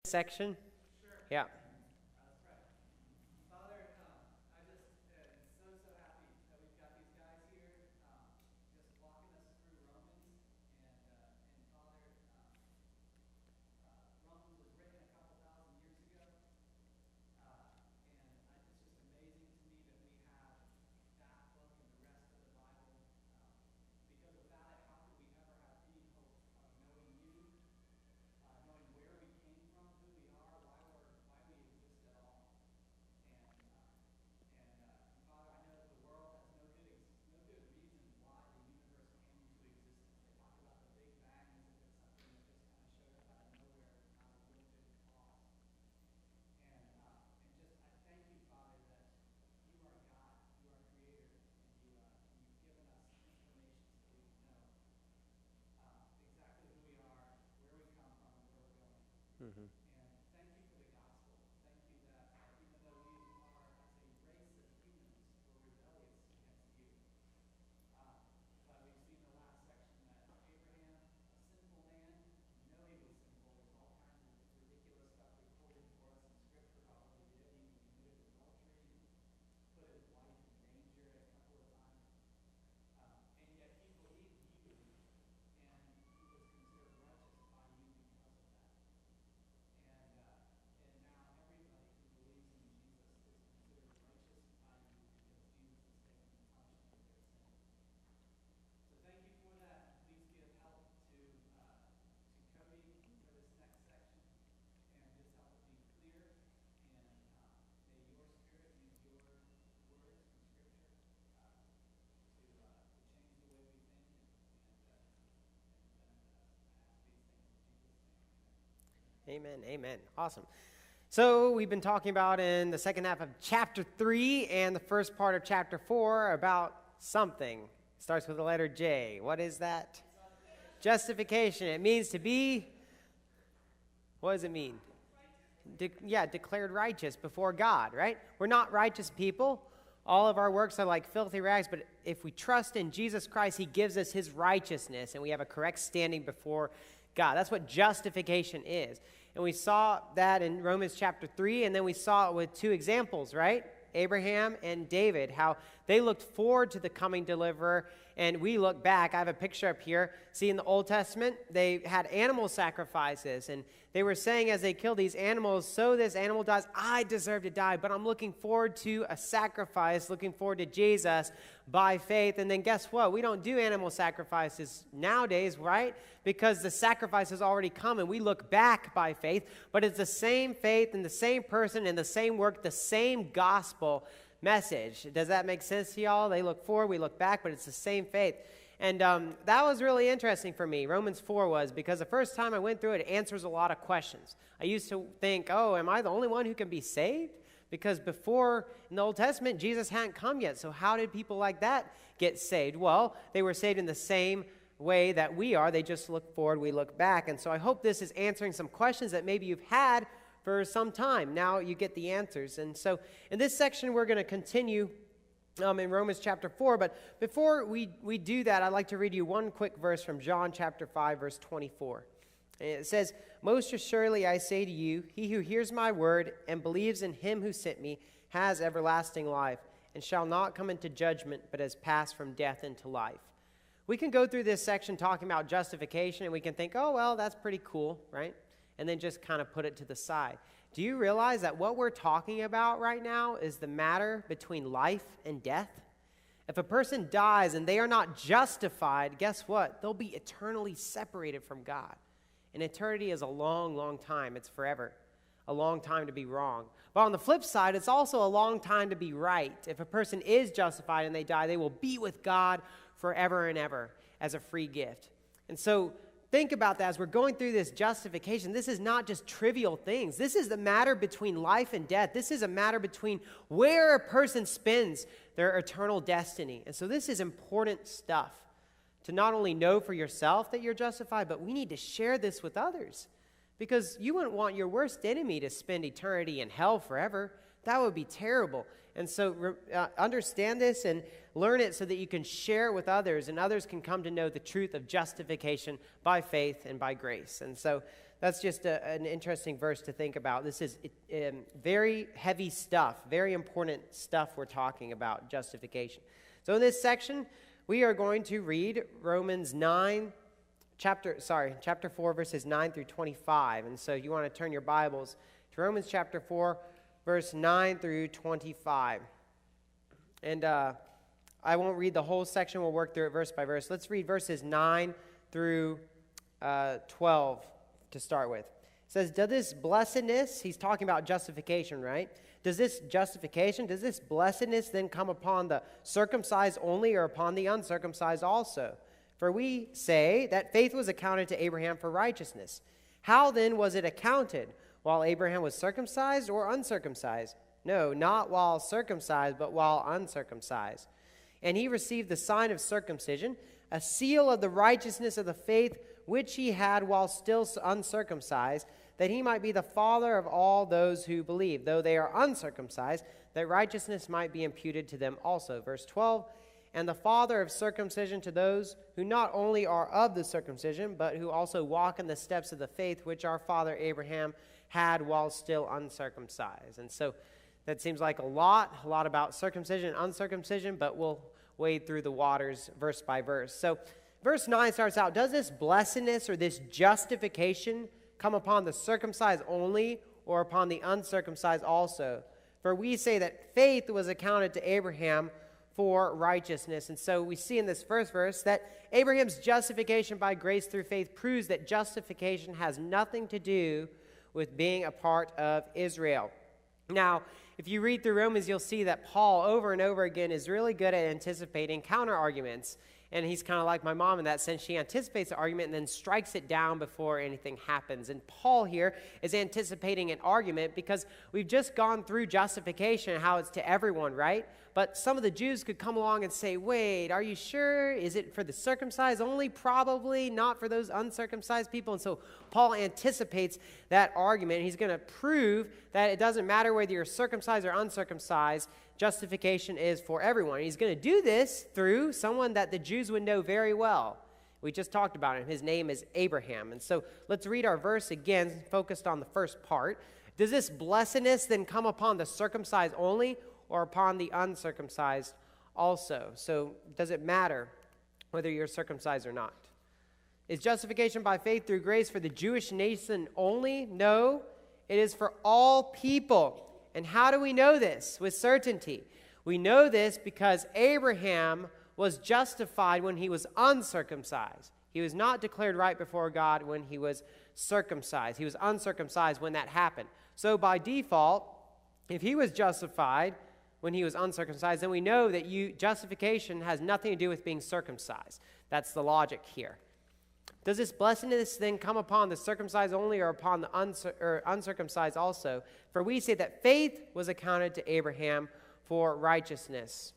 section? Sure. Yeah. Let's pray. Father, I just am so happy that we've got these guys here, just walking us through Romans. And Father, Romans was written a couple thousand years ago, and it's just amazing to me that we have that book and the rest of the Bible. Because without it, how could we ever have any hope of knowing you? Knowing where we came from, who we are, why we exist at all. And Father, I know that the world has no good reason why the universe came into existence. They talk about the Big Bang as if it's something that just kind of showed up out of nowhere without a real good cause. And just I thank you, Father, that you are God, you are Creator, and you've given us information so we can know exactly who we are, where we come from, and where we're going. Mm-hmm. And thank you for the gospel. Thank you that even though we are, as a race of humans, we're rebellious against you. But we've seen the last section that Abraham, a sinful man, we know he was sinful. There's all kinds of ridiculous stuff recorded for us in Scripture about what he did. He committed adultery and put his life in danger a couple of times. And yet he believed you, and he was considered righteous by you because of that. And now everybody who believes in Jesus is considered righteous by you because Jesus has taken the punishment of their sin. So thank you for that. Please give help to Cody for this next section, and just help it be clear. And may your Spirit use your words from Scripture to change the way we think and benefit us. I ask these things in Jesus' name. Amen. Amen. Awesome. So we've been talking about in the second half of chapter 3 and the first part of chapter 4 about something. It starts with the letter J. What is that? Justification. It means to be, what does it mean? Declared righteous before God, right? We're not righteous people. All of our works are like filthy rags, but if we trust in Jesus Christ, he gives us his righteousness, and we have a correct standing before God. That's what justification is. And we saw that in Romans chapter 3, and then we saw it with two examples, right? Abraham and David, how they looked forward to the coming deliverer, and we look back. I have a picture up here. See, in the Old Testament, they had animal sacrifices, and they were saying as they killed these animals, so this animal dies, I deserve to die, but I'm looking forward to a sacrifice, looking forward to Jesus by faith. And then guess what? We don't do animal sacrifices nowadays, right? Because the sacrifice has already come, and we look back by faith, but it's the same faith and the same person and the same work, the same gospel message. Does that make sense to y'all? They look forward, we look back, but it's the same faith. And that was really interesting for me, Romans 4 was, because the first time I went through it, it answers a lot of questions. I used to think, oh, am I the only one who can be saved? Because before, in the Old Testament, Jesus hadn't come yet. So how did people like that get saved? Well, they were saved in the same way that we are. They just look forward, we look back. And so I hope this is answering some questions that maybe you've had for some time. Now you get the answers. And so in this section, we're going to continue in Romans chapter 4. But before we do that, I'd like to read you one quick verse from John chapter 5, verse 24. And it says, most assuredly I say to you, he who hears my word and believes in him who sent me has everlasting life, and shall not come into judgment, but has passed from death into life. We can go through this section talking about justification, and we can think, oh, well, that's pretty cool, right? And then just kind of put it to the side. Do you realize that what we're talking about right now is the matter between life and death? If a person dies and they are not justified, guess what? They'll be eternally separated from God. And eternity is a long, long time. It's forever. A long time to be wrong. But on the flip side, it's also a long time to be right. If a person is justified and they die, they will be with God forever and ever as a free gift. And so think about that as we're going through this justification. This is not just trivial things. This is the matter between life and death. This is a matter between where a person spends their eternal destiny. And so this is important stuff to not only know for yourself that you're justified, but we need to share this with others. Because you wouldn't want your worst enemy to spend eternity in hell forever. That would be terrible. And so understand this and learn it so that you can share it with others, and others can come to know the truth of justification by faith and by grace. And so that's just an interesting verse to think about. This is very heavy stuff, very important stuff we're talking about, justification. So in this section, we are going to read Romans 9, chapter 4, verses 9 through 25. And so you want to turn your Bibles to Romans chapter 4, verse 9 through 25. And I won't read the whole section. We'll work through it verse by verse. Let's read verses 9 through 12 to start with. It says, does this blessedness, he's talking about justification, right? Does this blessedness then come upon the circumcised only or upon the uncircumcised also? For we say that faith was accounted to Abraham for righteousness. How then was it accounted? While Abraham was circumcised or uncircumcised? No, not while circumcised, but while uncircumcised. And he received the sign of circumcision, a seal of the righteousness of the faith which he had while still uncircumcised, that he might be the father of all those who believe, though they are uncircumcised, that righteousness might be imputed to them also. Verse 12, and the father of circumcision to those who not only are of the circumcision, but who also walk in the steps of the faith which our father Abraham had while still uncircumcised. And so that seems like a lot about circumcision and uncircumcision, but we'll wade through the waters verse by verse. So verse 9 starts out, does this blessedness or this justification come upon the circumcised only or upon the uncircumcised also? For we say that faith was accounted to Abraham for righteousness. And so we see in this first verse that Abraham's justification by grace through faith proves that justification has nothing to do with being a part of Israel. Now, if you read through Romans, you'll see that Paul over and over again is really good at anticipating counter-arguments. And he's kind of like my mom in that sense. She anticipates the argument and then strikes it down before anything happens. And Paul here is anticipating an argument because we've just gone through justification and how it's to everyone, right? But some of the Jews could come along and say, wait, are you sure? Is it for the circumcised only? Probably not for those uncircumcised people. And so Paul anticipates that argument. He's going to prove that it doesn't matter whether you're circumcised or uncircumcised. Justification is for everyone. He's going to do this through someone that the Jews would know very well. We just talked about him. His name is Abraham. And so let's read our verse again, focused on the first part. Does this blessedness then come upon the circumcised only or upon the uncircumcised also? So does it matter whether you're circumcised or not? Is justification by faith through grace for the Jewish nation only? No, it is for all people. And how do we know this with certainty? We know this because Abraham was justified when he was uncircumcised. He was not declared right before God when he was circumcised. He was uncircumcised when that happened. So by default, if he was justified when he was uncircumcised, then we know that justification has nothing to do with being circumcised. That's the logic here. Does this blessedness then come upon the circumcised only or upon the uncircumcised also? For we say that faith was accounted to Abraham for righteousness.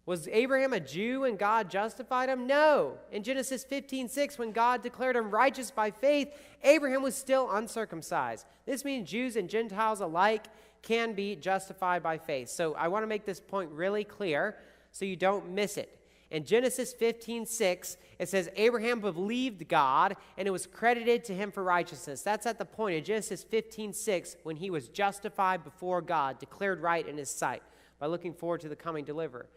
Was Abraham a Jew when God justified him? No. In Genesis 15:6, when God declared him righteous by faith, Abraham was still uncircumcised. This means Jews and Gentiles alike can be justified by faith. So I want to make this point really clear so you don't miss it. In Genesis 15:6, it says, Abraham believed God, and it was credited to him for righteousness. That's at the point in Genesis 15:6 when he was justified before God, declared right in his sight, by looking forward to the coming deliverer.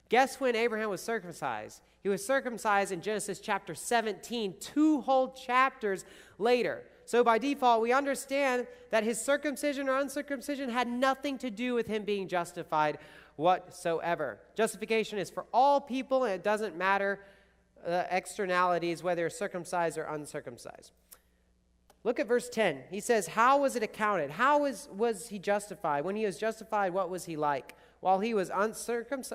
Guess when Abraham was circumcised? He was circumcised in Genesis chapter 17, 2 whole chapters later. So by default, we understand that his circumcision or uncircumcision had nothing to do with him being justified whatsoever. Justification is for all people, and it doesn't matter externalities, whether circumcised or uncircumcised. Look at verse 10. He says, how was it accounted? How was he justified? When he was justified, what was he like? While he was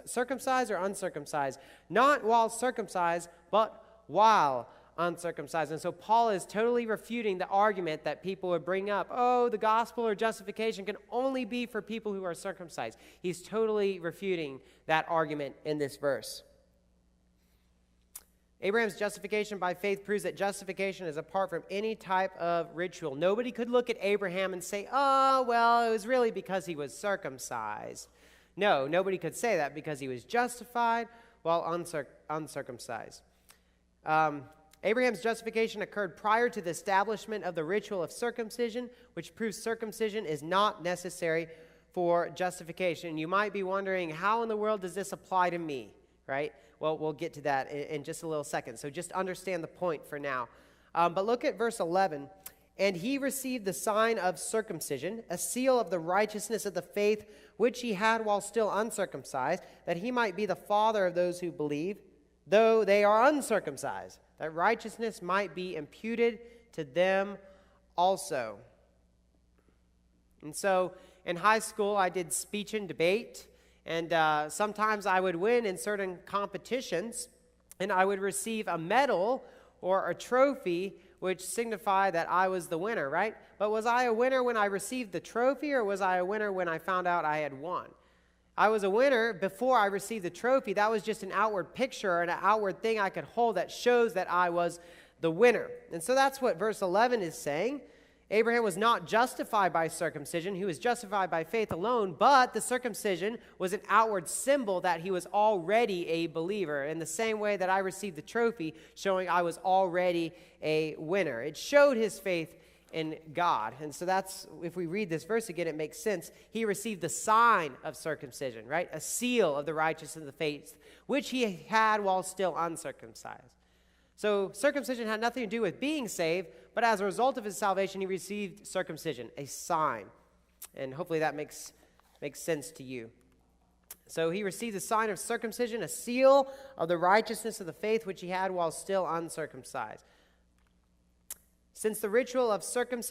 circumcised or uncircumcised? Not while circumcised, but while uncircumcised. And so Paul is totally refuting the argument that people would bring up. Oh, the gospel or justification can only be for people who are circumcised. He's totally refuting that argument in this verse. Abraham's justification by faith proves that justification is apart from any type of ritual. Nobody could look at Abraham and say, oh, well, it was really because he was circumcised. No, nobody could say that because he was justified while uncircumcised. Abraham's justification occurred prior to the establishment of the ritual of circumcision, which proves circumcision is not necessary for justification. You might be wondering, how in the world does this apply to me, right? Well, we'll get to that in just a little second. So just understand the point for now. But look at verse 11. And he received the sign of circumcision, a seal of the righteousness of the faith which he had while still uncircumcised, that he might be the father of those who believe, though they are uncircumcised, that righteousness might be imputed to them also. And so in high school, I did speech and debate, and sometimes I would win in certain competitions, and I would receive a medal or a trophy which signified that I was the winner, right? But was I a winner when I received the trophy, or was I a winner when I found out I had won? I was a winner before I received the trophy. That was just an outward picture and an outward thing I could hold that shows that I was the winner. And so that's what verse 11 is saying. Abraham was not justified by circumcision. He was justified by faith alone, but the circumcision was an outward symbol that he was already a believer, in the same way that I received the trophy showing I was already a winner. It showed his faith in God. And so that's, if we read this verse again, it makes sense. He received the sign of circumcision, right? A seal of the righteousness of the faith, which he had while still uncircumcised. So circumcision had nothing to do with being saved, but as a result of his salvation, he received circumcision, a sign. And hopefully that makes sense to you. So he received the sign of circumcision, a seal of the righteousness of the faith which he had while still uncircumcised. Since the ritual of circumcision